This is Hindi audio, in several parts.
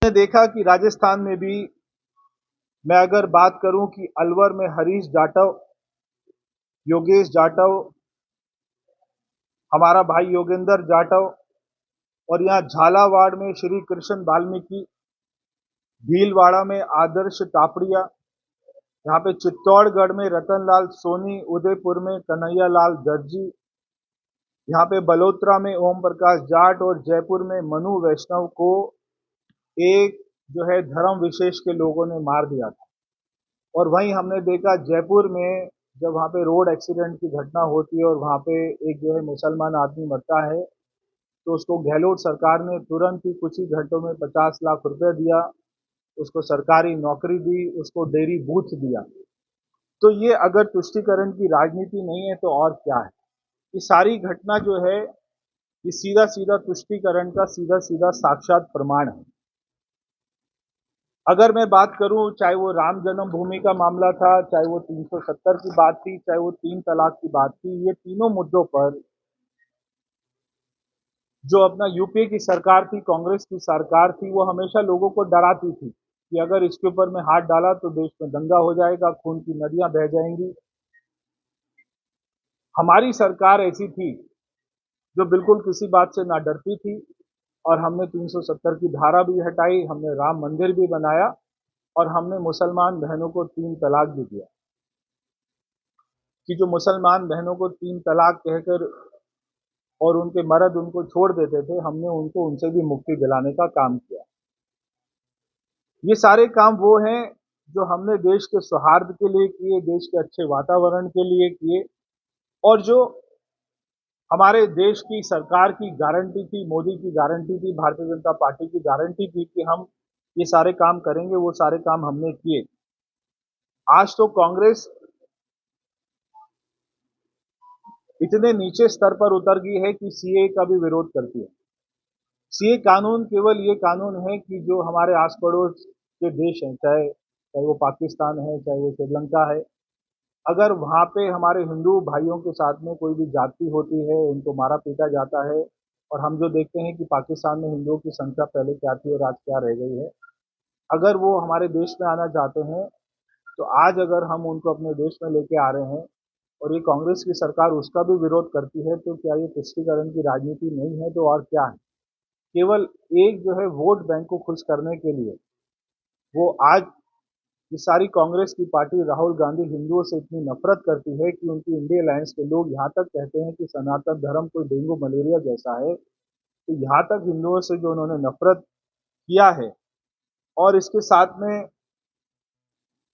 मैंने देखा कि राजस्थान में भी, मैं अगर बात करूं कि अलवर में हरीश जाटव, योगेश जाटव, हमारा भाई योगेंद्र जाटव, और यहाँ झालावाड़ में श्री कृष्ण वाल्मीकि, भीलवाड़ा में आदर्श टापड़िया, यहाँ पे चित्तौड़गढ़ में रतनलाल सोनी, उदयपुर में कन्हैया लाल दर्जी, यहाँ पे बलोत्रा में ओम प्रकाश जाट और जयपुर में मनु वैष्णव को एक जो है धर्म विशेष के लोगों ने मार दिया था। और वहीं हमने देखा जयपुर में जब वहाँ पे रोड एक्सीडेंट की घटना होती है और वहाँ पे एक जो है मुसलमान आदमी मरता है, तो उसको गहलोत सरकार ने तुरंत ही कुछ ही घंटों में 50 लाख रुपए दिया, उसको सरकारी नौकरी दी, उसको डेयरी बूथ दिया। तो ये अगर तुष्टीकरण की राजनीति नहीं है तो और क्या है? ये सारी घटना जो है, ये सीधा सीधा तुष्टीकरण का सीधा सीधा साक्षात प्रमाण है। अगर मैं बात करूं, चाहे वो राम जन्मभूमि का मामला था, चाहे वो 370 की बात थी, चाहे वो 3 तलाक की बात थी, ये तीनों मुद्दों पर जो अपना यूपीए की सरकार थी, कांग्रेस की सरकार थी, वो हमेशा लोगों को डराती थी कि अगर इसके ऊपर में हाथ डाला तो देश में दंगा हो जाएगा, खून की नदियां बह जाएंगी। हमारी सरकार ऐसी थी जो बिल्कुल किसी बात से ना डरती थी, और हमने 370 की धारा भी हटाई, हमने राम मंदिर भी बनाया, और हमने मुसलमान बहनों को 3 तलाक भी दिया कि जो मुसलमान बहनों को 3 तलाक कहकर और उनके मर्द उनको छोड़ देते थे, हमने उनको उनसे भी मुक्ति दिलाने का काम किया। ये सारे काम वो हैं जो हमने देश के सौहार्द के लिए किए, देश के अच्छे वातावरण के लिए किए, और जो हमारे देश की सरकार की गारंटी थी, मोदी की गारंटी थी, भारतीय जनता पार्टी की गारंटी थी कि हम ये सारे काम करेंगे, वो सारे काम हमने किए। आज तो कांग्रेस इतने नीचे स्तर पर उतर गई है कि सीए का भी विरोध करती है। सीए कानून केवल ये कानून है कि जो हमारे आस पड़ोस के देश हैं, चाहे चाहे वो पाकिस्तान है, चाहे वो श्रीलंका है, अगर वहाँ पे हमारे हिंदू भाइयों के साथ में कोई भी जाति होती है, उनको मारा पीटा जाता है, और हम जो देखते हैं कि पाकिस्तान में हिंदुओं की संख्या पहले क्या थी और आज क्या रह गई है, अगर वो हमारे देश में आना चाहते हैं, तो आज अगर हम उनको अपने देश में लेके आ रहे हैं और ये कांग्रेस की सरकार उसका भी विरोध करती है, तो क्या ये तुष्टीकरण की राजनीति नहीं है तो और क्या है? केवल एक जो है वोट बैंक को खुश करने के लिए वो आज ये सारी कांग्रेस की पार्टी, राहुल गांधी हिंदुओं से इतनी नफरत करती है कि उनकी इंडिया अलायंस के लोग यहाँ तक कहते हैं कि सनातन धर्म कोई डेंगू मलेरिया जैसा है। तो यहाँ तक हिंदुओं से जो उन्होंने नफरत किया है, और इसके साथ में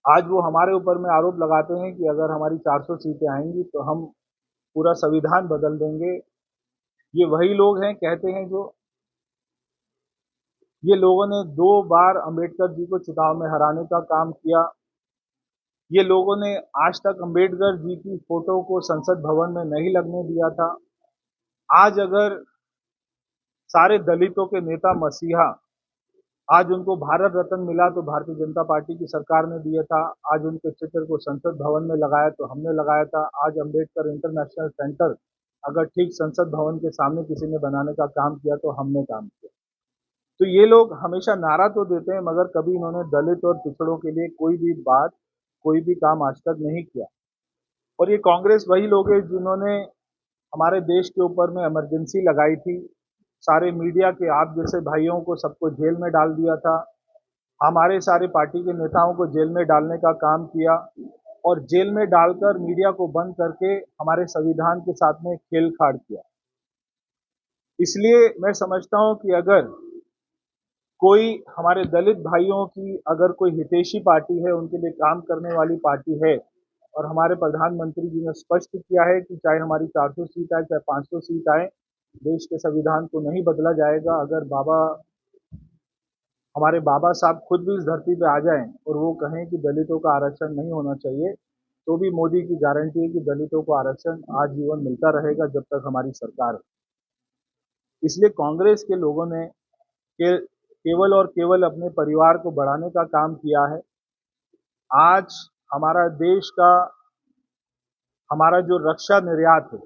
आज वो हमारे ऊपर में आरोप लगाते हैं कि अगर हमारी 400 सीटें आएंगी तो हम पूरा संविधान बदल देंगे। ये वही लोग हैं, कहते हैं जो, ये लोगों ने 2 बार अंबेडकर जी को चुनाव में हराने का काम किया। ये लोगों ने आज तक अंबेडकर जी की फोटो को संसद भवन में नहीं लगने दिया था। आज अगर सारे दलितों के नेता मसीहा, आज उनको भारत रत्न मिला तो भारतीय जनता पार्टी की सरकार ने दिया था। आज उनके चित्र को संसद भवन में लगाया तो हमने लगाया था। आज अंबेडकर इंटरनेशनल सेंटर अगर ठीक संसद भवन के सामने किसी ने बनाने का काम किया तो हमने काम किया। तो ये लोग हमेशा नारा तो देते हैं, मगर कभी इन्होंने दलित और पिछड़ों के लिए कोई भी बात, कोई भी काम आज तक नहीं किया। और ये कांग्रेस वही लोग हैं जिन्होंने हमारे देश के ऊपर में इमरजेंसी लगाई थी, सारे मीडिया के आप जैसे भाइयों को सबको जेल में डाल दिया था, हमारे सारे पार्टी के नेताओं को जेल में डालने का काम किया, और जेल में डालकर मीडिया को बंद करके हमारे संविधान के साथ में खेलखाड़ किया। इसलिए मैं समझता हूं कि अगर कोई हमारे दलित भाइयों की अगर कोई हितैषी पार्टी है, उनके लिए काम करने वाली पार्टी है, और हमारे प्रधानमंत्री जी ने स्पष्ट किया है कि चाहे हमारी 400 सीट आए, चाहे 500 सीट आए, देश के संविधान को नहीं बदला जाएगा। अगर हमारे बाबा साहब खुद भी इस धरती पे आ जाएं और वो कहें कि दलितों का आरक्षण नहीं होना चाहिए, तो भी मोदी की गारंटी है कि दलितों को आरक्षण आजीवन मिलता रहेगा जब तक हमारी सरकार है। इसलिए कांग्रेस के लोगों ने केवल और केवल अपने परिवार को बढ़ाने का काम किया है। आज हमारा देश का, हमारा जो रक्षा निर्यात है,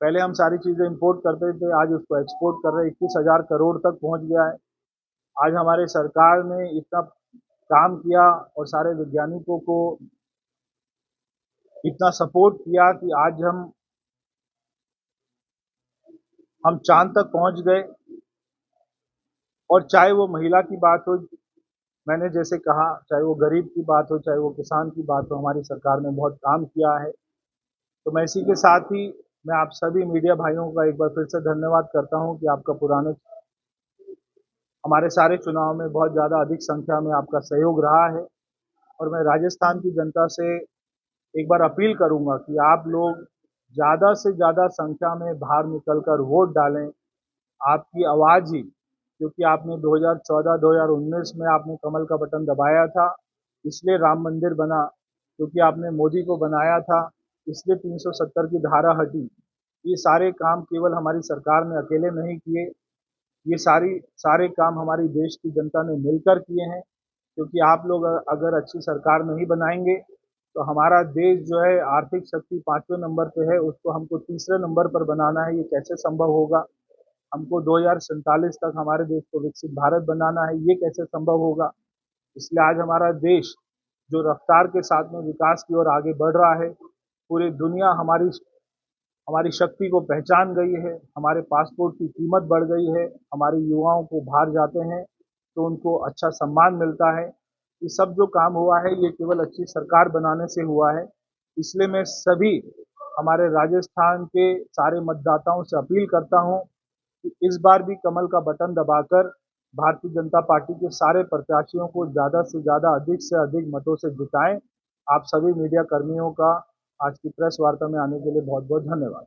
पहले हम सारी चीजें इंपोर्ट करते थे, आज उसको एक्सपोर्ट कर रहे हैं, 21,000 करोड़ तक पहुंच गया है। आज हमारे सरकार ने इतना काम किया और सारे वैज्ञानिकों को इतना सपोर्ट किया कि आज हम चांद तक पहुंच गए। और चाहे वो महिला की बात हो, मैंने जैसे कहा, चाहे वो गरीब की बात हो, चाहे वो किसान की बात हो, हमारी सरकार ने बहुत काम किया है। तो मैं इसी के साथ ही मैं आप सभी मीडिया भाइयों का एक बार फिर से धन्यवाद करता हूं कि आपका पुराने हमारे सारे चुनाव में बहुत ज़्यादा अधिक संख्या में आपका सहयोग रहा है। और मैं राजस्थान की जनता से एक बार अपील करूंगा कि आप लोग ज़्यादा से ज़्यादा संख्या में बाहर निकलकर वोट डालें। आपकी आवाज़ ही, क्योंकि आपने 2014-2019 में आपने कमल का बटन दबाया था, इसलिए राम मंदिर बना। क्योंकि आपने मोदी को बनाया था, इसलिए 370 की धारा हटी। ये सारे काम केवल हमारी सरकार ने अकेले नहीं किए, ये सारे काम हमारी देश की जनता ने मिलकर किए हैं। क्योंकि आप लोग अगर अच्छी सरकार नहीं बनाएंगे तो हमारा देश जो है आर्थिक शक्ति 5वें नंबर पे है, उसको हमको तीसरे नंबर पर बनाना है। ये कैसे संभव होगा? हमको 2047 तक हमारे देश को विकसित भारत बनाना है, ये कैसे संभव होगा? इसलिए आज हमारा देश जो रफ्तार के साथ में विकास की ओर आगे बढ़ रहा है, पूरी दुनिया हमारी हमारी शक्ति को पहचान गई है। हमारे पासपोर्ट की कीमत बढ़ गई है। हमारे युवाओं को बाहर जाते हैं तो उनको अच्छा सम्मान मिलता है। ये सब जो काम हुआ है ये केवल अच्छी सरकार बनाने से हुआ है। इसलिए मैं सभी हमारे राजस्थान के सारे मतदाताओं से अपील करता हूं कि इस बार भी कमल का बटन दबाकर भारतीय जनता पार्टी के सारे प्रत्याशियों को ज़्यादा से ज़्यादा, अधिक से अधिक मतों से जिताएं। आप सभी मीडिया कर्मियों का आज की प्रेस वार्ता में आने के लिए बहुत बहुत धन्यवाद।